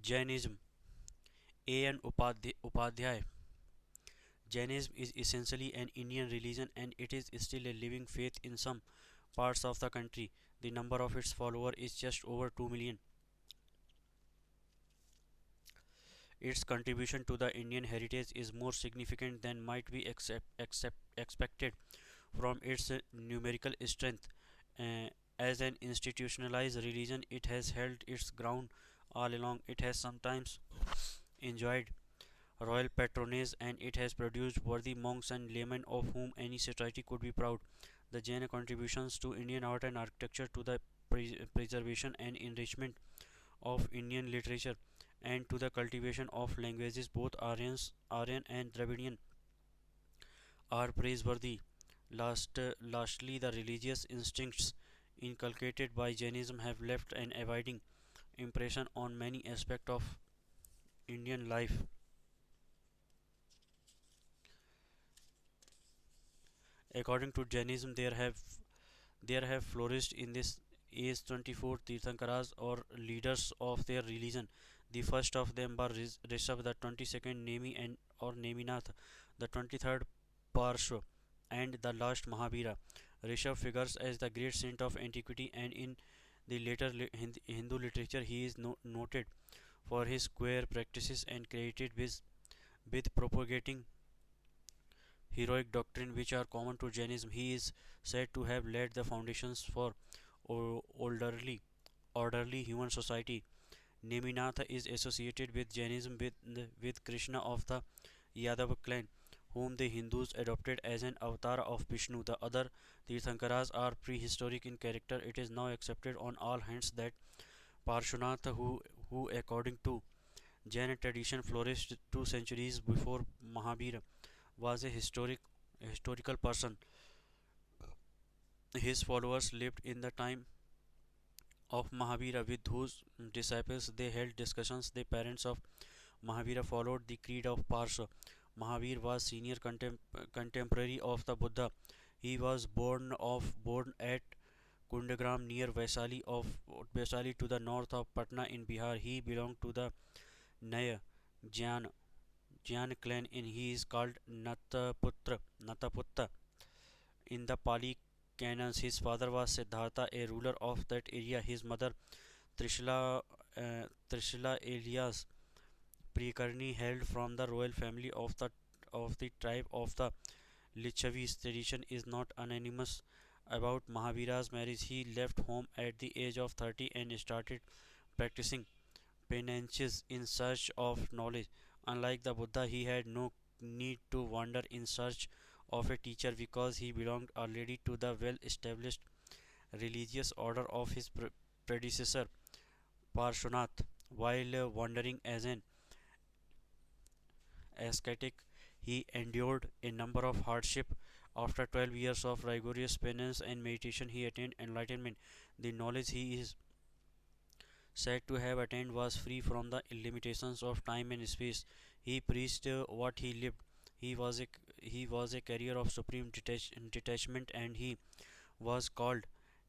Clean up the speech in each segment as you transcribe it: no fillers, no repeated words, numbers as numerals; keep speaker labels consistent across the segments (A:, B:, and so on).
A: Jainism. A. N. Upadhyay. Jainism is essentially an Indian religion and it is still a living faith in some parts of the country. The number of its followers is just over 2 million. Its contribution to the Indian heritage is more significant than might be expected from its numerical strength. Uh, as an institutionalized religion, it has held its ground all along. It has sometimes enjoyed royal patronage and it has produced worthy monks and laymen of whom any society could be proud. The Jain contributions to Indian art and architecture, to the preservation and enrichment of Indian literature, and to the cultivation of languages both Aryan and Dravidian, are praiseworthy. Lastly, the religious instincts inculcated by Jainism have left an abiding impression on many aspects of Indian life. According to Jainism, there have flourished in this age 24 Tirthankaras or leaders of their religion. The first of them were Rishabh, the 22nd Nemi and or Neminath, the 23rd Parshva, and the last Mahavira. Rishabh figures as the great saint of antiquity, and in the later Hindu literature he is noted for his square practices and credited with propagating heroic doctrine which are common to Jainism. He is said to have laid the foundations for orderly human society. Neminatha is associated with Jainism with Krishna of the Yadav clan, whom the Hindus adopted as an avatar of Vishnu. The other Tirthankaras are prehistoric in character. It is now accepted on all hands that Parshvanath, who according to Jain tradition flourished 2 centuries before Mahabharata, was a historical person. His followers lived in the time of Mahavira, with whose disciples they held discussions. The parents of Mahavira followed the creed of Parsha. Mahavir was senior contemporary of the Buddha. He was born at Kundagram near Vaisali to the north of Patna in Bihar. He belonged to the Naya Jyan clan and he is called Nataputta in the Pali canons. His father was Siddhartha, a ruler of that area. His mother Trishila Elias Prekarni hailed from the royal family of the tribe of the Lichavis. Tradition is not unanimous about Mahavira's marriage. He left home at the age of 30 and started practicing penances in search of knowledge. Unlike the Buddha, he had no need to wander in search of a teacher because he belonged already to the well established religious order of his predecessor Parshvanath. While wandering as an ascetic, he endured a number of hardships. After 12 years of rigorous penance and meditation, he attained enlightenment. The knowledge he is said to have attained was free from the limitations of time and space. He preached what he lived. He was a he was a carrier of supreme detachment, and he was called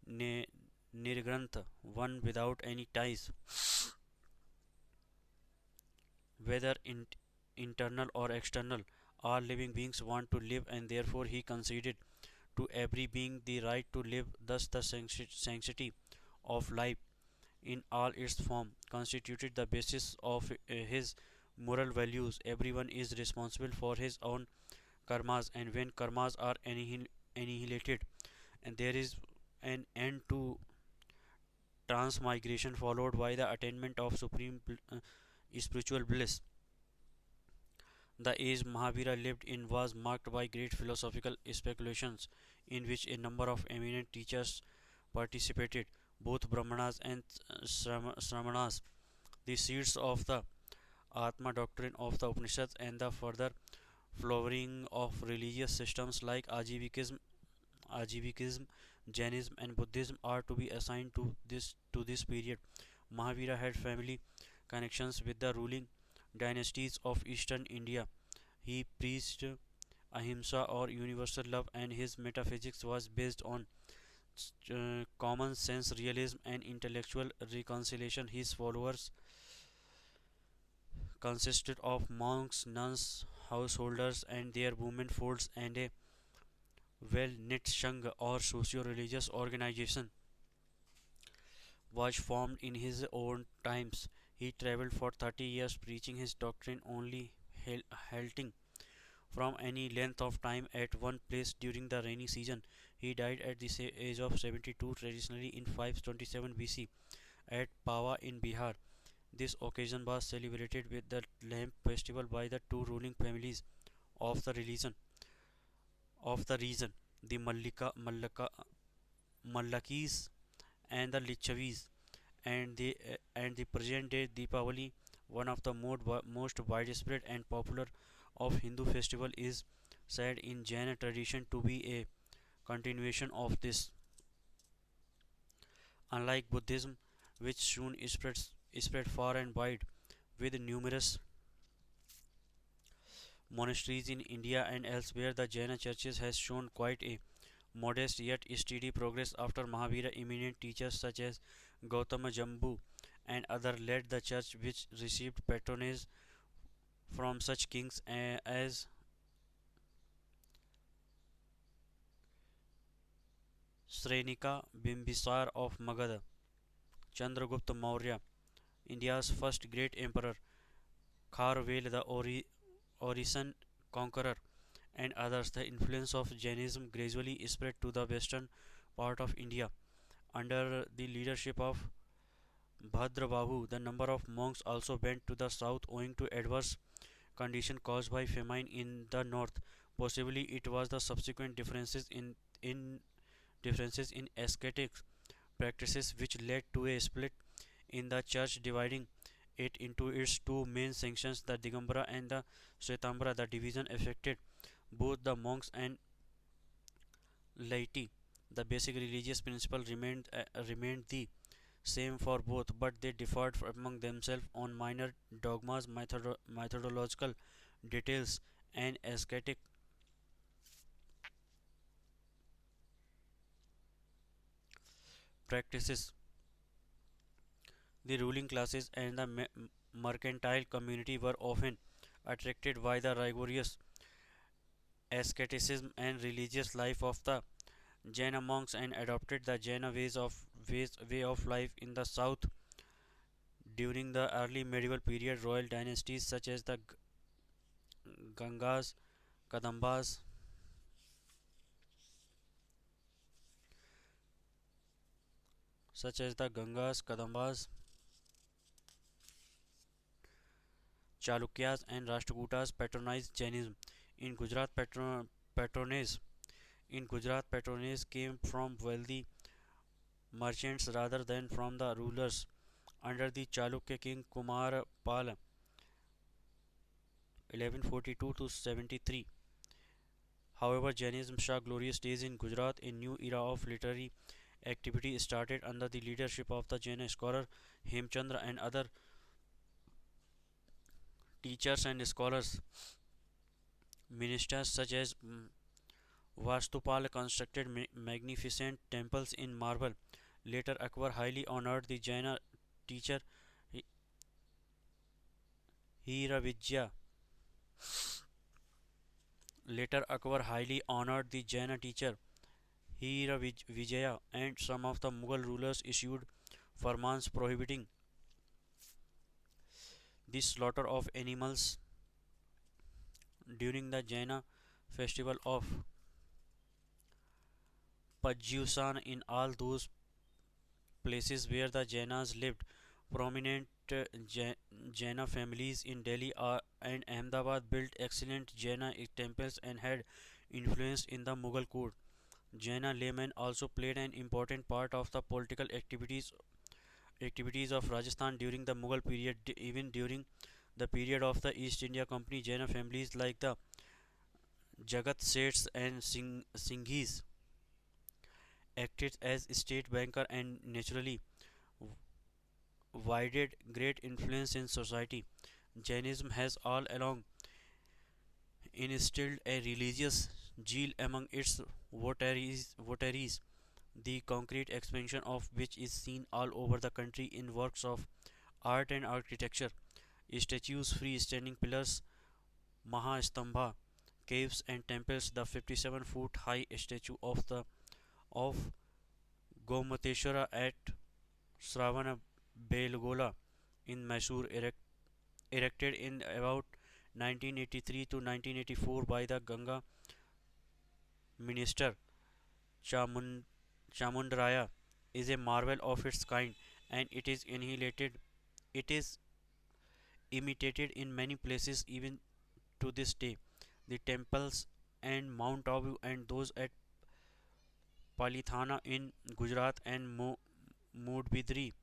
A: Nirgrantha, one without any ties, whether internal or external. All living beings want to live, and therefore he conceded to every being the right to live. Thus, the sanctity of life in all its form constituted the basis of his moral values. Everyone is responsible for his own karmas, and when karmas are annihilated, and there is an end to transmigration followed by the attainment of supreme spiritual bliss. The age Mahavira lived in was marked by great philosophical speculations, in which a number of eminent teachers participated, both Brahmanas and Sramanas. The seeds of the Atma doctrine of the Upanishads and the further flowering of religious systems like Ajivikism, Jainism, and Buddhism are to be assigned to this period. Mahavira had family connections with the ruling dynasties of eastern India. He preached ahimsa or universal love, and his metaphysics was based on common sense realism and intellectual reconciliation. His followers consisted of monks, nuns, householders, and their women folds, and a well-knit Shangha or socio-religious organization was formed in his own times. He traveled for 30 years preaching his doctrine, only halting from any length of time at one place during the rainy season. He died at the age of 72 traditionally in 527 BC at Pawa in Bihar. This occasion was celebrated with the lamp festival by the two ruling families of the region, the Mallakis and the Lichavis, and the present day Deepavali, one of the most widespread and popular of Hindu festival, is said in Jain tradition to be a continuation of this. Unlike Buddhism, which soon spread far and wide, with numerous monasteries in India and elsewhere, the Jaina churches has shown quite a modest yet steady progress after Mahavira. Eminent teachers such as Gautama Jambu and others led the church, which received patronage from such kings as Srenika Bimbisar of Magadha, Chandragupta Maurya, India's first great emperor, Kharvel the Orisen conqueror, and others. The influence of Jainism gradually spread to the western part of India. Under the leadership of Bhadrabahu, the number of monks also went to the south owing to adverse conditions caused by famine in the north. Possibly it was the subsequent in differences in ascetic practices which led to a split in the church, dividing it into its two main sections, the Digambara and the Svetambara. The division affected both the monks and laity. The basic religious principle remained the same for both, but they differed among themselves on minor dogmas, methodological details, and ascetic practices. The ruling classes and the mercantile community were often attracted by the rigorous asceticism and religious life of the Jaina monks and adopted the Jaina way of life in the south. During the early medieval period, royal dynasties Gangas, Kadambas, such as the Gangas, Kadambas, Chalukyas, and Rashtrakutas patronized Jainism. In Gujarat, patronage patronage came from wealthy merchants rather than from the rulers. Under the Chalukya king Kumar Pal 1142 to 73. However, Jainism saw glorious days in Gujarat. A new era of literary activity started under the leadership of the Jaina scholar Hemchandra and other teachers and scholars. Ministers such as Vastupal constructed magnificent temples in marble. Later, Akbar highly honored the Jaina teacher Hiravidya. Later, Akbar highly honored the Jaina teacher Hira and some of the Mughal rulers issued farmans prohibiting the slaughter of animals during the Jaina festival of Pajusan in all those places where the Jainas lived. Prominent Jaina families in Delhi and Ahmedabad built excellent Jaina temples and had influence in the Mughal court. Jaina laymen also played an important part of the political activities of Rajasthan during the Mughal period. Even during the period of the East India Company, Jaina families like the Jagat Seths and Singhis acted as state banker and naturally wielded great influence in society. Jainism has all along instilled a religious zeal among its votaries, the concrete expansion of which is seen all over the country in works of art and architecture. Statues, freestanding pillars, Mahastambha, caves and temples. The 57-foot high statue of Gomateshwara at Sravana Belgola in Mysore, erected in about 1983 to 1984 by the Ganga minister Chamund- Chamundaraya, is a marvel of its kind, and it is imitated in many places even to this day. The temples and Mount Abu and those at Palithana in Gujarat and Moodbidri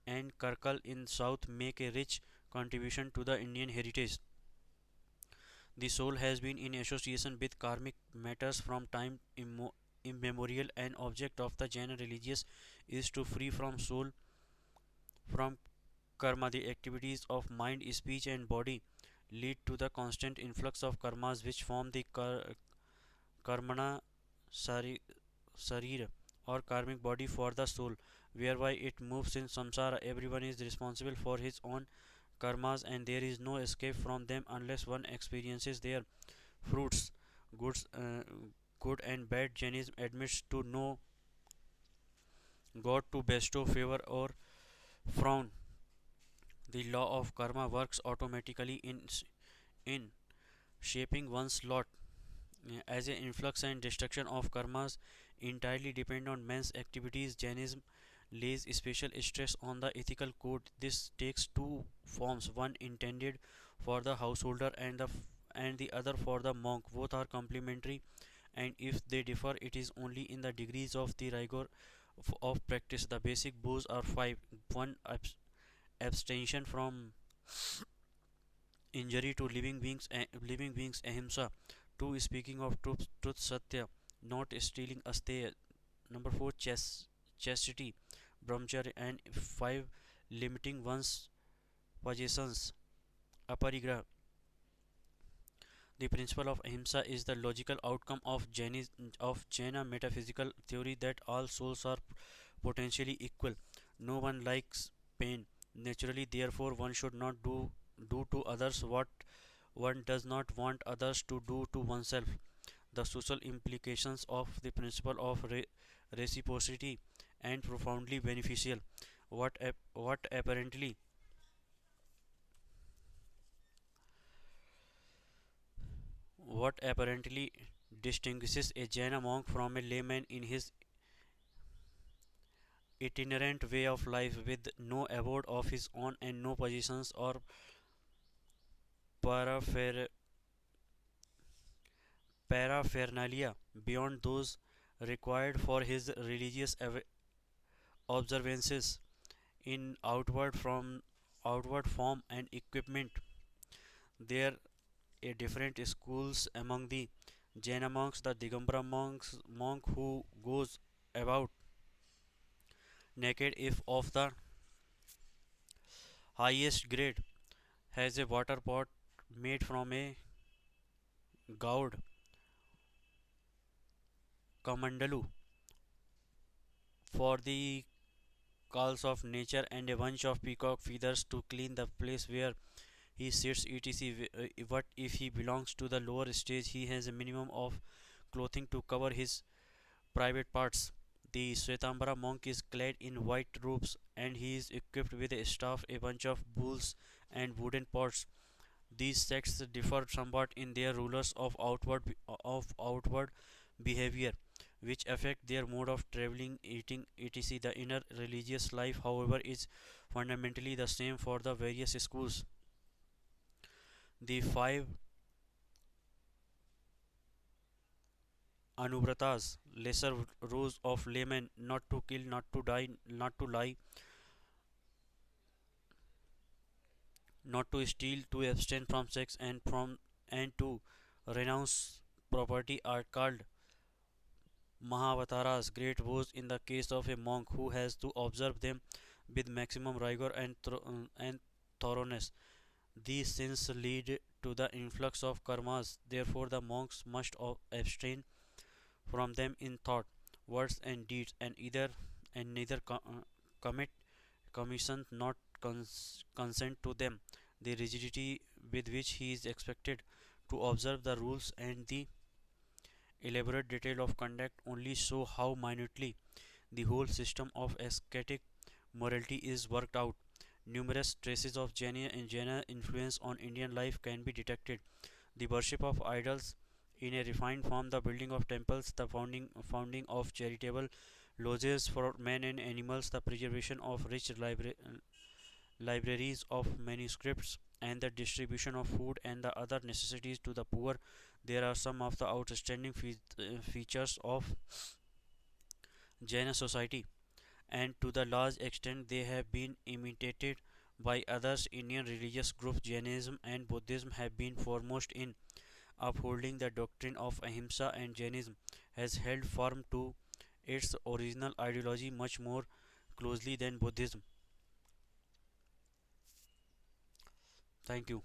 A: and Karkal in south make a rich contribution to the Indian heritage. The soul has been in association with karmic matters from time immemorial. An object of the Jain religious is to free from soul from karma. The activities of mind, speech, and body lead to the constant influx of karmas which form the karmana sari, sarir or karmic body for the soul, whereby it moves in samsara. Everyone is responsible for his own karmas and there is no escape from them unless one experiences their fruits. Goods, good and bad. Jainism admits to no God to bestow favor or frown. The law of karma works automatically in shaping one's lot. As an influx and destruction of karmas entirely depend on man's activities. Jainism lays special stress on the ethical code. This takes two forms: one intended for the householder and the other for the monk. Both are complementary, and if they differ, it is only in the degrees of the rigor of practice. The basic bows are five: one, abstention from injury to living beings, ahimsa; two, speaking of truth, satya; not stealing, asteya; number four, chastity, brahmacharya; and five, limiting one's possessions, aparigraha. The principle of ahimsa is the logical outcome of Jaina metaphysical theory that all souls are potentially equal. No one likes pain naturally, therefore one should not do to others what one does not want others to do to oneself. The social implications of the principle of reciprocity and profoundly beneficial. What apparently distinguishes a Jaina monk from a layman in his itinerant way of life, with no abode of his own and no possessions or parapher- paraphernalia beyond those required for his religious observances. In outward form and equipment, there are different schools among the Jaina monks. The Digambara monk who goes about naked if of the highest grade, has a water pot made from a gourd kamandalu for the calls of nature and a bunch of peacock feathers to clean the place where he sits, etc. What if he belongs to the lower stage? He has a minimum of clothing to cover his private parts. The Svetambara monk is clad in white robes and he is equipped with a staff, a bunch of bowls, and wooden pots. These sects differ somewhat in their rulers of outward behavior, which affect their mode of traveling, eating, etc. The inner religious life, however, is fundamentally the same for the various schools. The five Anubratas, lesser rules of laymen: not to kill, not to die, not to lie, not to steal, to abstain from sex, and to renounce property, are called Mahavataras, great vows in the case of a monk who has to observe them with maximum rigor and thoroughness. These sins lead to the influx of karmas, therefore, the monks must abstain from them in thought, words, and deeds, and neither commit commission not consent to them. the rigidity with which he is expected to observe the rules, and the elaborate detail of conduct only show how minutely the whole system of ascetic morality is worked out. Numerous traces of Jaina influence on Indian life can be detected. The worship of idols in a refined form, the building of temples, the founding of charitable lodges for men and animals, the preservation of rich libraries of manuscripts, and the distribution of food and the other necessities to the poor. There are some of the outstanding features of Jaina society, and to the large extent they have been imitated by others Indian religious groups. Jainism and Buddhism have been foremost in upholding the doctrine of ahimsa, and Jainism has held firm to its original ideology much more closely than Buddhism. Thank you.